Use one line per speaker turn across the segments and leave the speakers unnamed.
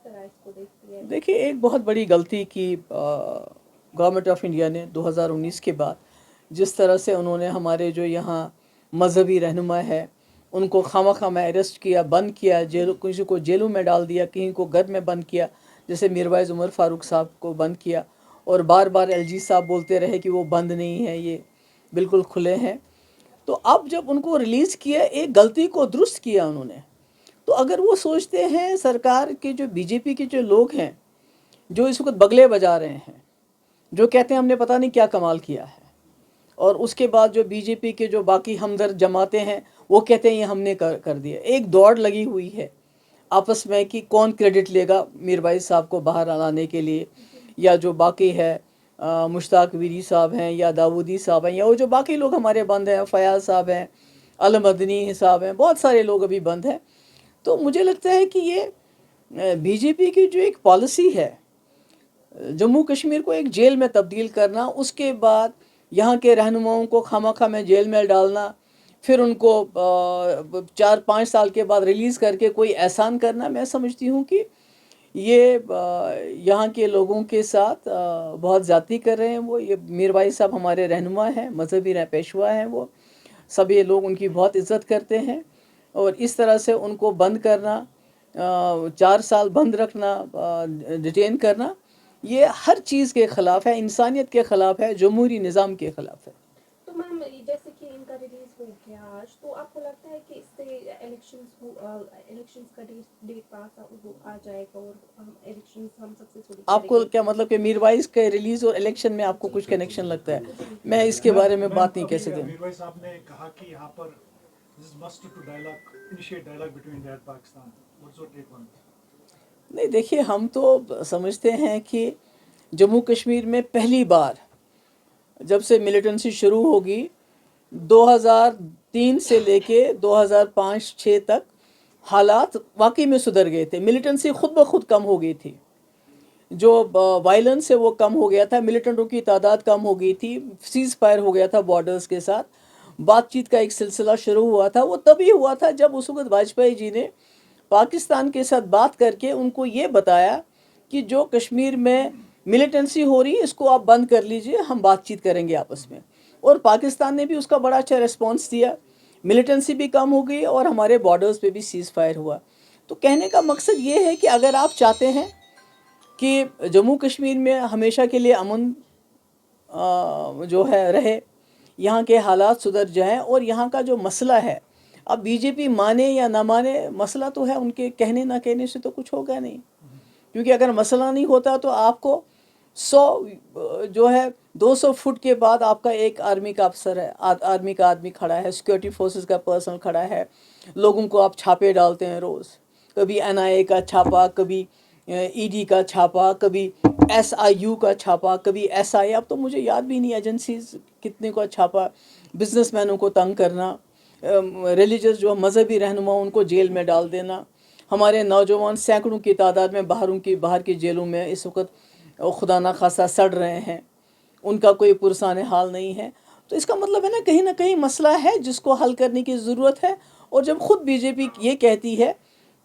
طرح اس کو دیکھتی ہے؟
دیکھیے، ایک بہت بڑی غلطی کی گورنمنٹ آف انڈیا نے 2019 کے بعد، جس طرح سے انہوں نے ہمارے جو یہاں مذہبی رہنما ہے ان کو خواہ خواہ اریسٹ کیا، بند کیا، کسی کو جیلوں میں ڈال دیا، کہیں کو گھر میں بند کیا، جیسے میروائز عمر فاروق صاحب کو بند کیا، اور بار بار ایل جی صاحب بولتے رہے کہ وہ بند نہیں ہے، یہ بالکل کھلے ہیں۔ تو اب جب ان کو ریلیز کیا، ایک غلطی کو درست کیا انہوں نے۔ تو اگر وہ سوچتے ہیں، سرکار کے جو بی جے پی کے جو لوگ ہیں جو اس وقت بگلے بجا رہے ہیں، جو کہتے ہیں ہم نے پتہ نہیں کیا کمال کیا ہے، اور اس کے بعد جو بی جے پی کے جو باقی ہمدرد جماعتیں ہیں وہ کہتے ہیں یہ ہم نے کر دیا، ایک دوڑ لگی ہوئی ہے آپس میں کہ کون کریڈٹ لے گا میر بھائی صاحب کو باہر لانے کے لیے، یا جو باقی ہے مشتاق ویری صاحب ہیں، یا داودی صاحب ہیں، یا وہ جو باقی لوگ ہمارے بند ہیں، فیاض صاحب ہیں، المدنی صاحب ہیں، بہت سارے لوگ ابھی بند ہیں۔ تو مجھے لگتا ہے کہ یہ بی جے پی کی جو ایک پالیسی ہے، جموں کشمیر کو ایک جیل میں تبدیل کرنا، اس کے بعد یہاں کے رہنماؤں کو خواہ میں جیل میں ڈالنا، پھر ان کو 4-5 سال کے بعد ریلیز کر کے کوئی احسان کرنا، میں سمجھتی ہوں کہ یہ یہاں کے لوگوں کے ساتھ بہت زیادتی کر رہے ہیں۔ وہ یہ میر بھائی صاحب ہمارے رہنما ہیں، مذہبی پیشوا ہیں، وہ سبھی لوگ ان کی بہت عزت کرتے ہیں، اور اس طرح سے ان کو بند کرنا، 4 سال بند رکھنا، ڈیٹین کرنا، یہ ہر چیز کے خلاف ہے، انسانیت کے خلاف ہے، جمہوری نظام کے خلاف ہے۔
تو میم جیسے کہ ان کا ریلیز ہو گیا آج، تو آپ کو لگتا ہے کہ اس سے الیکشنز کا ڈیٹ پاس آ جائے گا اور الیکشنز ہم سکسیسفلی
آپ
کریں
کو
گے؟
کیا مطلب کہ میر وائس کے ریلیز اور الیکشن میں آپ کو کچھ کنیکشن لگتا ہے؟ میں اس کے بارے میں بات نہیں کہہ سکتا۔
میر بھائی صاحب نے کہا کہ یہاں پر must to dialogue, initiate dialogue between India and Pakistan. What's your take on it?
نہیں، دیکھیے، ہم تو سمجھتے ہیں کہ جموں کشمیر میں پہلی بار جب سے ملیٹنسی شروع ہوگی، 2003 سے لے کے 2005-06 تک حالات واقعی میں سدھر گئے تھے، ملیٹنسی خود بخود کم ہو گئی تھی، جو وائلنس ہے وہ کم ہو گیا تھا، ملیٹنٹوں کی تعداد کم ہو گئی تھی، سیز فائر ہو گیا تھا بارڈرز کے ساتھ، بات چیت کا ایک سلسلہ شروع ہوا تھا۔ وہ تبھی ہوا تھا جب اس وقت واجپئی جی نے پاکستان کے ساتھ بات کر کے ان کو یہ بتایا کہ جو کشمیر میں ملیٹنسی ہو رہی ہے اس کو آپ بند کر لیجئے، ہم بات چیت کریں گے آپس میں، اور پاکستان نے بھی اس کا بڑا اچھا ریسپانس دیا، ملیٹنسی بھی کم ہو گئی اور ہمارے بارڈرز پہ بھی سیز فائر ہوا۔ تو کہنے کا مقصد یہ ہے کہ اگر آپ چاہتے ہیں کہ جموں کشمیر میں ہمیشہ کے لیے امن جو ہے رہے، یہاں کے حالات سدھر جائیں، اور یہاں کا جو مسئلہ ہے، اب بی جے پی مانے یا نہ مانے، مسئلہ تو ہے، ان کے کہنے نہ کہنے سے تو کچھ ہوگا نہیں، کیونکہ اگر مسئلہ نہیں ہوتا تو آپ کو 200 فٹ کے بعد آپ کا ایک آرمی کا افسر ہے، آرمی کا آدمی کھڑا ہے، سیکورٹی فورسز کا پرسنل کھڑا ہے، لوگوں کو آپ چھاپے ڈالتے ہیں روز، کبھی این آئی اے کا چھاپا، کبھی ای ڈی کا چھاپا، کبھی ایس آئی یو کا چھاپا، کبھی ایس آئی، اب تو مجھے یاد بھی نہیں ایجنسیز کتنے کو چھاپا، بزنس مینوں کو تنگ کرنا، ریلیجس جو مذہبی رہنما ان کو جیل میں ڈال دینا، ہمارے نوجوان سینکڑوں کی تعداد میں باہر کی جیلوں میں اس وقت خدا نخواستہ سڑ رہے ہیں، ان کا کوئی پرسان حال نہیں ہے۔ تو اس کا مطلب ہے نہ کہیں مسئلہ ہے جس کو حل کرنے کی ضرورت ہے، اور جب خود بی جے پی یہ کہتی ہے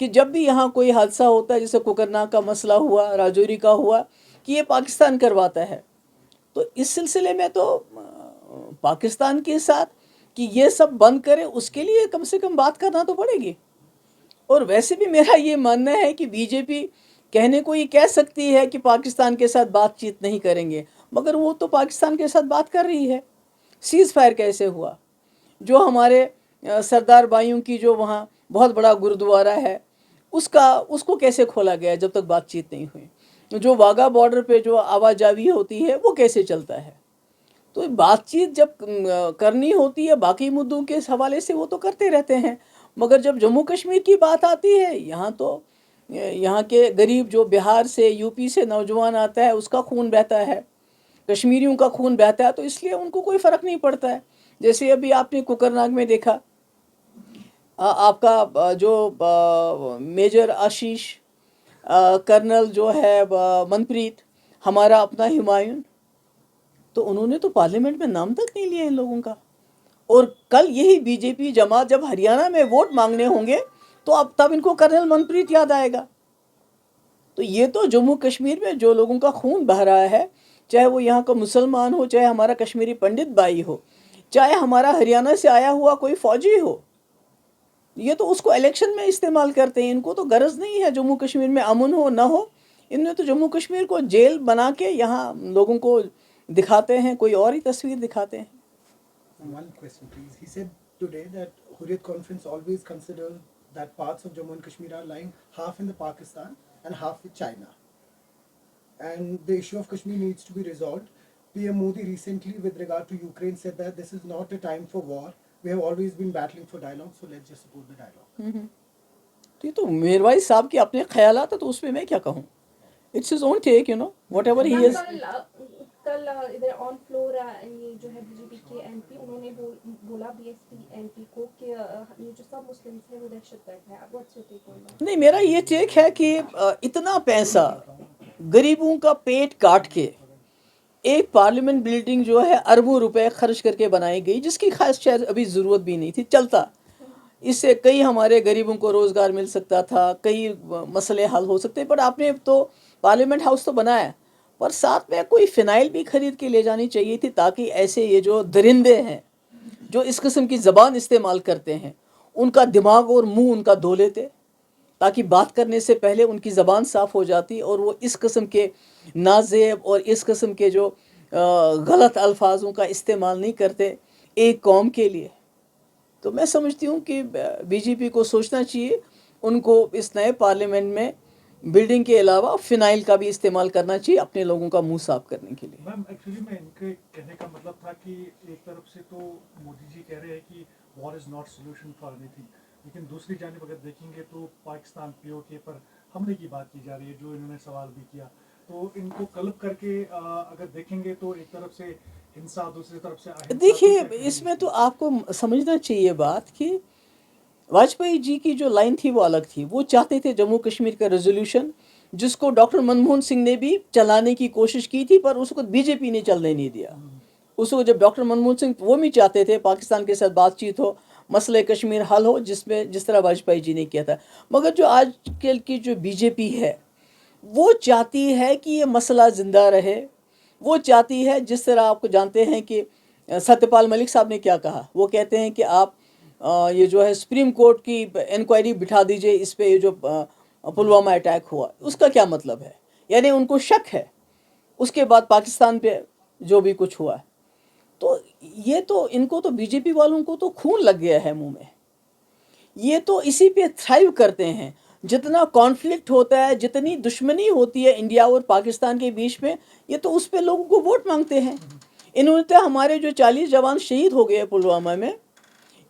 کہ جب بھی یہاں کوئی حادثہ ہوتا ہے، جیسے کوکرناگ کا مسئلہ ہوا، راجوری کا ہوا، کہ یہ پاکستان کرواتا ہے، تو اس سلسلے میں تو پاکستان کے ساتھ کہ یہ سب بند کرے، اس کے لیے کم سے کم بات کرنا تو پڑے گی۔ اور ویسے بھی میرا یہ ماننا ہے کہ بی جے پی کہنے کو یہ کہہ سکتی ہے کہ پاکستان کے ساتھ بات چیت نہیں کریں گے، مگر وہ تو پاکستان کے ساتھ بات کر رہی ہے۔ سیز فائر کیسے ہوا؟ جو ہمارے سردار بھائیوں کی جو وہاں بہت بڑا گرودوارہ ہے، اس کو کیسے کھولا گیا جب تک بات چیت نہیں ہوئی؟ جو واگا بارڈر پہ جو آواجاوی ہوتی ہے وہ کیسے چلتا ہے؟ تو بات چیت جب کرنی ہوتی ہے باقی مدعوں کے حوالے سے وہ تو کرتے رہتے ہیں، مگر جب جموں کشمیر کی بات آتی ہے، یہاں کے غریب جو بہار سے، یو پی سے نوجوان آتا ہے، اس کا خون بہتا ہے، کشمیریوں کا خون بہتا ہے، تو اس لیے ان کو کوئی فرق نہیں پڑتا ہے۔ جیسے ابھی آپ نے کوکرناگ میں دیکھا، آپ کا جو میجر آشیش، کرنل جو ہے منپریت، ہمارا اپنا ہمایون، تو انہوں نے تو پارلیمنٹ میں نام تک نہیں لیا ان لوگوں کا، اور کل یہی بی جے پی جماعت جب ہریانہ میں ووٹ مانگنے ہوں گے تو اب تب ان کو کرنل منپریت یاد آئے گا۔ تو یہ تو جموں کشمیر میں جو لوگوں کا خون بہہ رہا ہے، چاہے وہ یہاں کا مسلمان ہو، چاہے ہمارا کشمیری پنڈت بھائی ہو، چاہے ہمارا ہریانہ سے آیا ہوا کوئی فوجی ہو، یہ تو اس کو الیکشن میں استعمال کرتے ہیں. ان کو تو غرض نہیں ہے جموں کشمیر میں امن ہو نہ ہو. ان نے تو جموں کشمیر کو جیل بنا کے یہاں لوگوں کو دکھاتے ہیں، کوئی اور ہی تصویر دکھاتے ہیں.
One question, please. He said today that Hurriyat Conference always considers that parts of Jammu and Kashmir are lying half in the Pakistan and half with China. And the issue of Kashmir needs to be resolved. PM Modi recently, with regard to Ukraine, said that this is not a time for war. We have always been battling for dialogue, so let's just support the dialogue.
تو یہ تو میروائی صاحب کے اپنے خیالات ہیں، تو اس میں کیا کہوں. It's his own take, you know, whatever he is.
کل ادھر آن فلور یہ جو ہے بی جے پی کے ایم پی، انہوں نے بولا B S P M P کو کہ یہ جو سب مسلمس ہیں وہ دہشت گرد ہے. What's your take on that?
نہیں، میرا یہ ٹیک ہے کہ اتنا پیسہ غریبوں کا پیٹ کاٹ کے ایک پارلیمنٹ بلڈنگ جو ہے اربوں روپے خرچ کر کے بنائی گئی، جس کی خاص شاید ابھی ضرورت بھی نہیں تھی. چلتا اس سے کئی ہمارے غریبوں کو روزگار مل سکتا تھا، کئی مسئلے حل ہو سکتے. پر آپ نے تو پارلیمنٹ ہاؤس تو بنایا، پر ساتھ میں کوئی فنائل بھی خرید کے لے جانی چاہیے تھی، تاکہ ایسے یہ جو درندے ہیں جو اس قسم کی زبان استعمال کرتے ہیں، ان کا دماغ اور منہ ان کا دھو لیتے، تاکہ بات کرنے سے پہلے ان کی زبان صاف ہو جاتی اور وہ اس قسم کے نازیب اور اس قسم کے جو غلط الفاظوں کا استعمال نہیں کرتے ایک قوم کے لیے. تو میں سمجھتی ہوں کہ بی جے پی کو سوچنا چاہیے، ان کو اس نئے پارلیمنٹ میں بلڈنگ کے علاوہ فنائل کا بھی استعمال کرنا چاہیے اپنے لوگوں کا منہ صاف کرنے کے لیے.
میم ایکچولی میں ان کے کہنے کا مطلب تھا کہ ایک طرف سے تو مودی جی کہہ رہے ہیں کہ war is not solution for anything, لیکن دوسری جانب اگر دیکھیں گے تو پاکستان پی او کے پر حملے کی بات کی جا رہی ہے، جو انہوں نے سوال بھی کیا. تو ان کو کلب کر کے اگر دیکھیں گے تو ایک طرف سے ہنسا، دوسری طرف سے اہنسا.
دیکھیے، اس میں تو آپ کو سمجھنا چاہیے بات کہ واجپئی جی کی جو لائن تھی وہ الگ تھی. وہ چاہتے تھے جموں کشمیر کا ریزولوشن، جس کو ڈاکٹر منموہن سنگھ نے بھی چلانے کی کوشش کی تھی، پر اس کو بی جے پی نے چلنے نہیں دیا. اس کو جب ڈاکٹر منموہن سنگھ وہ بھی چاہتے تھے پاکستان کے ساتھ بات چیت ہو، مسئلہ کشمیر حل ہو، جس طرح واجپئی جی نے کیا تھا. مگر جو آج کل کی جو بی جے پی ہے وہ چاہتی ہے کہ یہ مسئلہ زندہ رہے. وہ چاہتی ہے، جس طرح آپ کو جانتے ہیں کہ ستیہ پال ملک صاحب نے کیا کہا. وہ کہتے ہیں کہ آپ یہ جو ہے سپریم کورٹ کی انکوائری بٹھا دیجئے اس پہ، یہ جو پلوامہ اٹیک ہوا. اس کا کیا مطلب ہے؟ یعنی ان کو شک ہے اس کے بعد پاکستان پہ جو بھی کچھ ہوا. تو یہ تو ان کو تو بی جے پی والوں کو تو خون لگ گیا ہے منہ میں. یہ تو اسی پہ تھرائیو کرتے ہیں. جتنا کانفلکٹ ہوتا ہے، جتنی دشمنی ہوتی ہے انڈیا اور پاکستان کے بیچ میں، یہ تو اس پہ لوگوں کو ووٹ مانگتے ہیں. انہوں نے تو ہمارے جو 40 جوان شہید ہو گئے پلوامہ میں،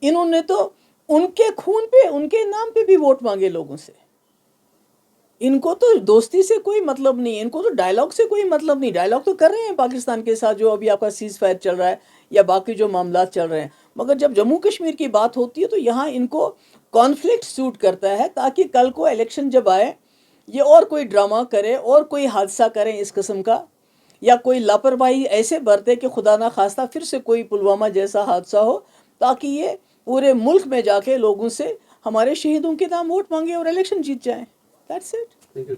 انہوں نے تو ان کے خون پہ، ان کے نام پہ بھی ووٹ مانگے لوگوں سے. ان کو تو دوستی سے کوئی مطلب نہیں، ان کو تو ڈائلاگ سے کوئی مطلب نہیں. ڈائلاگ تو کر رہے ہیں پاکستان کے ساتھ، جو ابھی آپ کا سیز فائر چل رہا ہے یا باقی جو معاملات چل رہے ہیں. مگر جب جموں کشمیر کی بات ہوتی ہے تو یہاں ان کو کانفلکٹ سوٹ کرتا ہے، تاکہ کل کو الیکشن جب آئے یہ اور کوئی ڈرامہ کرے اور کوئی حادثہ کریں اس قسم کا، یا کوئی لاپرواہی ایسے برتے کہ خدا نہ خواستہ پھر سے کوئی پلوامہ جیسا حادثہ ہو، تاکہ یہ پورے ملک میں جا کے لوگوں سے ہمارے شہیدوں کے نام ووٹ مانگے اور الیکشن جیت جائیں. That's it.
Thank you.